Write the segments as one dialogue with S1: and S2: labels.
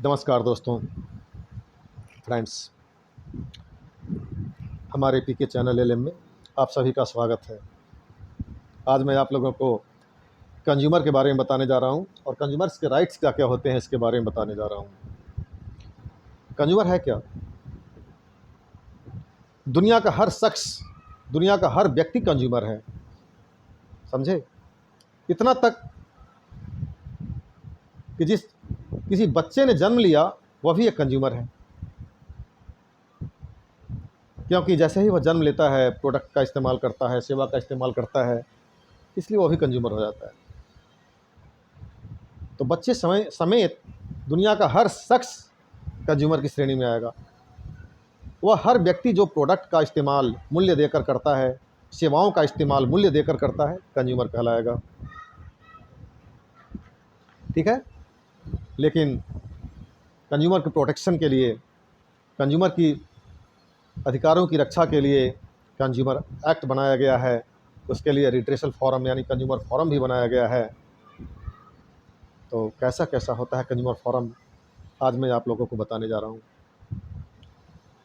S1: नमस्कार दोस्तों, फ्रेंड्स, हमारे पीके चैनल एलएम में आप सभी का स्वागत है। आज मैं आप लोगों को कंज्यूमर के बारे में बताने जा रहा हूं और कंज्यूमर्स के राइट्स क्या क्या होते हैं इसके बारे में बताने जा रहा हूं। कंज्यूमर है क्या? दुनिया का हर शख्स, दुनिया का हर व्यक्ति कंज्यूमर है, समझे? इतना तक कि किसी बच्चे ने जन्म लिया वह भी एक कंज्यूमर है, क्योंकि जैसे ही वह जन्म लेता है, प्रोडक्ट का इस्तेमाल करता है, सेवा का इस्तेमाल करता है, इसलिए वो भी कंज्यूमर हो जाता है। तो बच्चे समेत दुनिया का हर शख्स कंज्यूमर की श्रेणी में आएगा। वह हर व्यक्ति जो प्रोडक्ट का इस्तेमाल मूल्य देकर करता है, सेवाओं का इस्तेमाल मूल्य देकर करता है, कंज्यूमर कहलाएगा। ठीक है। लेकिन कंज्यूमर की प्रोटेक्शन के लिए, कंज्यूमर की अधिकारों की रक्षा के लिए कंज्यूमर एक्ट बनाया गया है। उसके लिए रिड्रेसल फोरम यानी कंज्यूमर फोरम भी बनाया गया है। तो कैसा कैसा होता है कंज्यूमर फोरम, आज मैं आप लोगों को बताने जा रहा हूँ।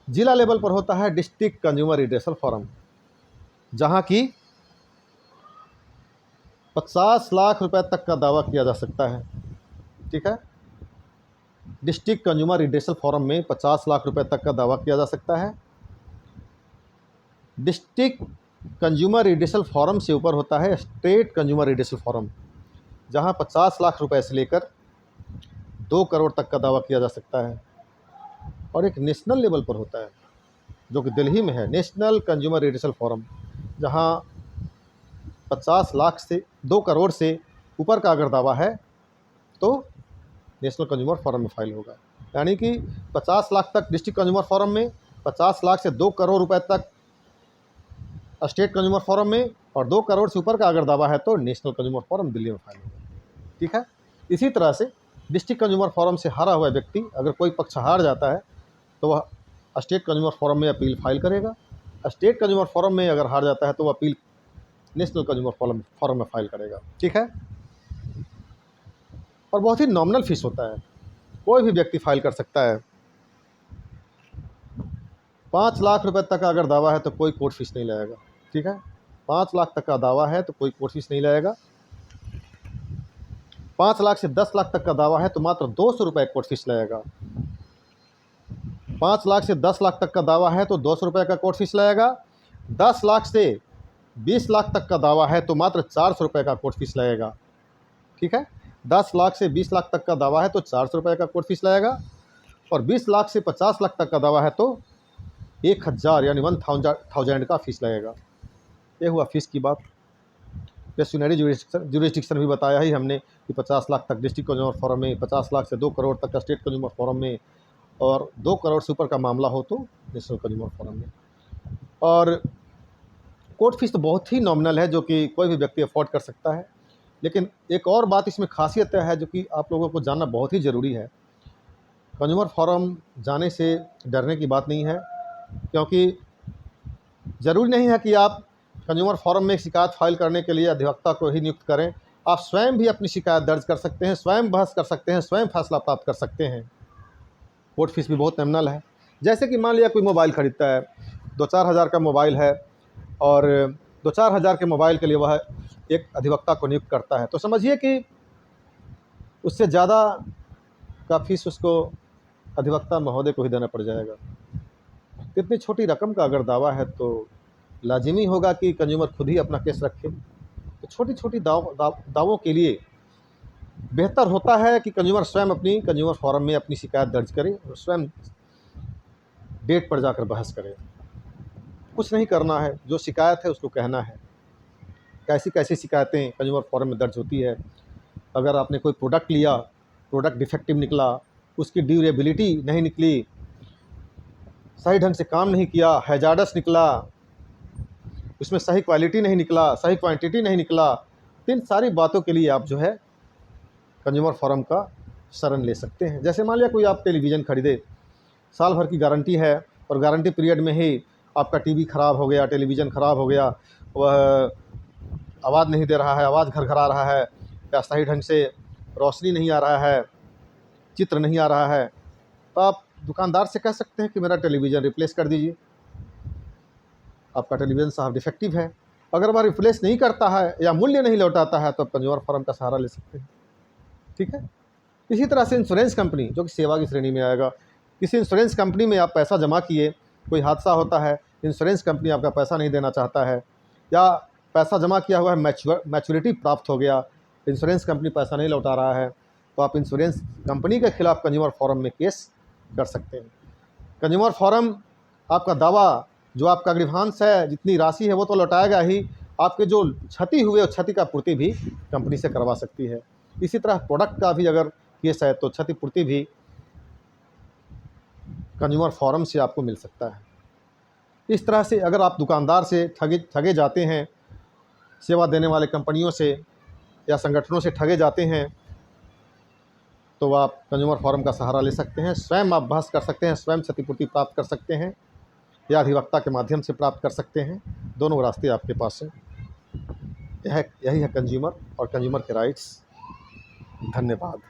S1: जिला लेवल पर होता है डिस्ट्रिक्ट कंज्यूमर रिड्रेसल फोरम, जहाँ की 50 लाख रुपए तक का दावा किया जा सकता है। ठीक है। डिस्ट्रिक्ट कंज्यूमर रिड्रेसल फोरम में 50 लाख रुपए तक का दावा किया जा सकता है। डिस्ट्रिक्ट कंज्यूमर रिड्रेसल फोरम से ऊपर होता है स्टेट कंज्यूमर रिड्रेसल फोरम, जहां 50 लाख रुपए से लेकर 2 करोड़ तक का दावा किया जा सकता है। और एक नेशनल लेवल पर होता है जो कि दिल्ली में है, नेशनल कंज्यूमर रिड्रेसल फोरम, जहां 50 लाख से 2 करोड़ से ऊपर का अगर दावा है तो नेशनल कंज्यूमर फोरम में फाइल होगा। यानी कि 50 लाख तक डिस्ट्रिक्ट कंज्यूमर फोरम में, 50 लाख से 2 करोड़ रुपए तक स्टेट कंज्यूमर फोरम में, और 2 करोड़ से ऊपर का अगर दावा है तो नेशनल कंज्यूमर फोरम दिल्ली में फाइल होगा। ठीक है। इसी तरह से डिस्ट्रिक्ट कंज्यूमर फोरम से हारा हुआ व्यक्ति, अगर कोई पक्ष हार जाता है तो वह स्टेट कंज्यूमर फोरम में अपील फाइल करेगा। स्टेट कंज्यूमर फोरम में अगर हार जाता है तो वह अपील नेशनल कंज्यूमर फोरम में फाइल करेगा। ठीक है। और बहुत ही नॉमिनल फीस होता है, कोई भी व्यक्ति फाइल कर सकता है। 5 लाख रुपए तक का अगर दावा है तो कोई कोर्ट फीस नहीं लगेगा। ठीक है। 5 लाख तक का दावा है तो कोई कोर्ट फीस नहीं लगेगा। 5 लाख से 10 लाख तक का दावा है तो मात्र 200 रुपये कोर्ट फीस लगेगा। 5 लाख से 10 लाख तक का दावा है तो 200 रुपये का कोर्ट फीस लगेगा। 10 लाख से 20 लाख तक का दावा है तो मात्र 400 रुपये का कोर्ट फीस लगेगा। ठीक है। 10 लाख से 20 लाख तक का दावा है तो 400 रुपये का कोर्ट फीस लगेगा। और 20 लाख से 50 लाख तक का दावा है तो 1000 यानी 1000 का फीस लगेगा। ये हुआ फीस की बात। पेशुनरी जुरिस्डिक्शन भी बताया ही हमने कि 50 लाख तक डिस्ट्रिक्ट कंज्यूमर फोरम में, 50 लाख से 2 करोड़ तक का स्टेट कंज्यूमर फोरम में, और 2 करोड़ से ऊपर का मामला हो तो नेशनल कंज्यूमर फोरम में। और कोर्ट फीस तो बहुत ही नॉमिनल है, जो कि कोई भी व्यक्ति अफोर्ड कर सकता है। लेकिन एक और बात इसमें खासियत है जो कि आप लोगों को जानना बहुत ही ज़रूरी है। कंज्यूमर फोरम जाने से डरने की बात नहीं है, क्योंकि ज़रूरी नहीं है कि आप कंज्यूमर फोरम में शिकायत फाइल करने के लिए अधिवक्ता को ही नियुक्त करें। आप स्वयं भी अपनी शिकायत दर्ज कर सकते हैं, स्वयं बहस कर सकते हैं, स्वयं फैसला प्राप्त कर सकते हैं। कोर्ट फीस भी बहुत नॉमिनल है। जैसे कि मान लिया कोई मोबाइल ख़रीदता है, 2-4 हज़ार का मोबाइल है, और 2-4 हज़ार के मोबाइल के लिए वह एक अधिवक्ता को नियुक्त करता है, तो समझिए कि उससे ज़्यादा का फीस उसको अधिवक्ता महोदय को ही देना पड़ जाएगा। इतनी छोटी रकम का अगर दावा है तो लाजिमी होगा कि कंज्यूमर खुद ही अपना केस रखे। तो छोटी छोटी दावों के लिए बेहतर होता है कि कंज्यूमर स्वयं अपनी कंज्यूमर फोरम में अपनी शिकायत दर्ज करे और स्वयं डेट पर जाकर बहस करे। कुछ नहीं करना है, जो शिकायत है उसको कहना है। कैसी कैसी शिकायतें कंज्यूमर फोरम में दर्ज होती है। अगर आपने कोई प्रोडक्ट लिया, प्रोडक्ट डिफेक्टिव निकला, उसकी ड्यूरेबिलिटी नहीं निकली, सही ढंग से काम नहीं किया, हैजार्डस निकला, उसमें सही क्वालिटी नहीं निकला, सही क्वांटिटी नहीं निकला, इन सारी बातों के लिए आप जो है कंज्यूमर फोरम का शरण ले सकते हैं। जैसे मान लिया कोई आप टेलीविज़न खरीदे, साल भर की गारंटी है, और गारंटी पीरियड में ही आपका टीवी ख़राब हो गया, टेलीविज़न ख़राब हो गया, वह आवाज़ नहीं दे रहा है, आवाज़ घरघरा रहा है, या सही ढंग से रोशनी नहीं आ रहा है, चित्र नहीं आ रहा है, तो आप दुकानदार से कह सकते हैं कि मेरा टेलीविज़न रिप्लेस कर दीजिए, आपका टेलीविज़न साहब डिफेक्टिव है। अगर वह रिप्लेस नहीं करता है या मूल्य नहीं लौटाता है तो आप कंज्यूमर फोरम का सहारा ले सकते हैं। ठीक है। इसी तरह से इंश्योरेंस कंपनी, जो कि सेवा की श्रेणी में आएगा, किसी इंश्योरेंस कंपनी में आप पैसा जमा किए, कोई हादसा होता है, इंश्योरेंस कंपनी आपका पैसा नहीं देना चाहता है, या पैसा जमा किया हुआ है, मैच्योरिटी प्राप्त हो गया, इंश्योरेंस कंपनी पैसा नहीं लौटा रहा है, तो आप इंश्योरेंस कंपनी के खिलाफ कंज्यूमर फोरम में केस कर सकते हैं। कंज्यूमर फोरम आपका दावा, जो आपका ग्रीवांस है, जितनी राशि है वो तो लौटाएगा ही, आपके जो क्षति हुए उस क्षति का पूर्ति भी कंपनी से करवा सकती है। इसी तरह प्रोडक्ट का भी अगर केस है तो क्षतिपूर्ति भी कंज्यूमर फोरम से आपको मिल सकता है। इस तरह से अगर आप दुकानदार से ठगे जाते हैं, सेवा देने वाले कंपनियों से या संगठनों से ठगे जाते हैं, तो आप कंज्यूमर फोरम का सहारा ले सकते हैं। स्वयं आप बहस कर सकते हैं, स्वयं क्षतिपूर्ति प्राप्त कर सकते हैं, या अधिवक्ता के माध्यम से प्राप्त कर सकते हैं। दोनों रास्ते आपके पास हैं। यही है कंज्यूमर और कंज्यूमर के राइट्स। धन्यवाद।